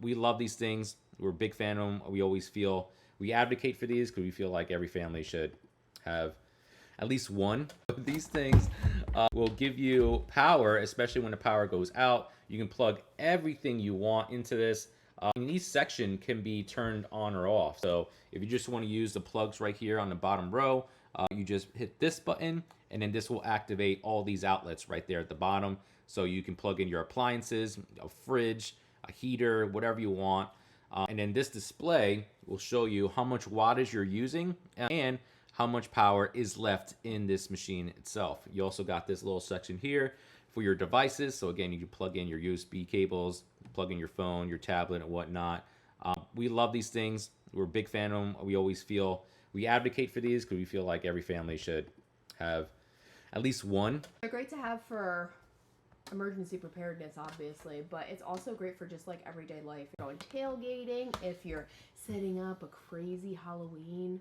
We love these things. We're a big fan of them. We always feel we advocate for these because we feel like every family should have at least one of these things. Will give you power, especially when the power goes out. You can plug everything you want into this. And each section can be turned on or off. So if you just want to use the plugs right here on the bottom row, you just hit this button, and then this will activate all these outlets right there at the bottom. So you can plug in your appliances, a fridge, a heater, whatever you want. And then this display will show you how much wattage you're using and how much power is left in this machine itself. You also got this little section here for your devices. So again, you can plug in your USB cables, plug in your phone, your tablet, and whatnot. We love these things. We're a big fan of them. We always feel we advocate for these because we feel like every family should have at least one. They're great to have for emergency preparedness, obviously, but it's also great for just like everyday life. If you're going tailgating, if you're setting up a crazy Halloween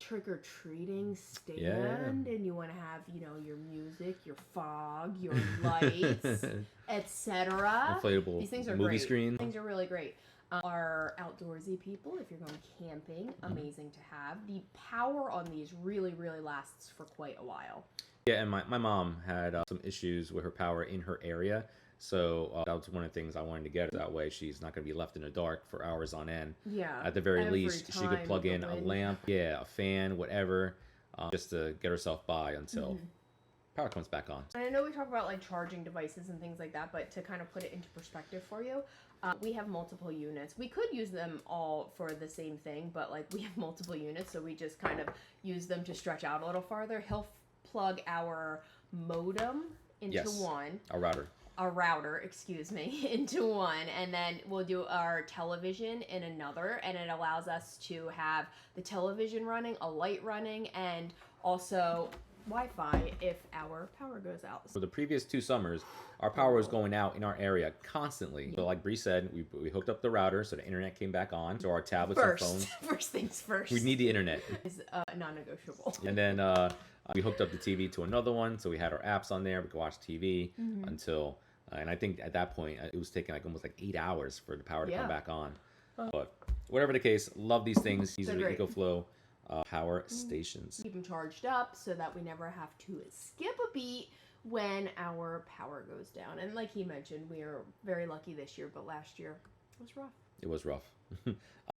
trick-or-treating stand, and you want to have, you know, your music, your fog, your lights, etc. Inflatable These things are movie great. screen. Things are really great. Are outdoorsy people, if you're going camping, amazing to have. The power on these really, really lasts for quite a while. Yeah, and my mom had some issues with her power in her area. So that was one of the things I wanted to get. That way she's not going to be left in the dark for hours on end. Yeah. At the very least, she could plug in a lamp, a fan, whatever, just to get herself by until power comes back on. And I know we talk about like charging devices and things like that, but to kind of put it into perspective for you, we have multiple units. We could use them all for the same thing, but like we have multiple units, so we just kind of use them to stretch out a little farther. He'll plug our modem into one. A router, excuse me, into one, and then we'll do our television in another, and it allows us to have the television running, a light running, and also Wi-Fi if our power goes out. For the previous 2 summers, our power was going out in our area constantly. So like Bree said, we hooked up the router so the internet came back on. So our tablets and phones. First things first. We need the internet. Is non-negotiable. And then we hooked up the TV to another one, so we had our apps on there. We could watch TV until, and I think at that point it was taking like almost like 8 hours for the power to come back on. But whatever the case, love these things. These are the EcoFlow power stations. Keep them charged up so that we never have to skip a beat when our power goes down. And like he mentioned, we are very lucky this year, but last year was rough. It was rough.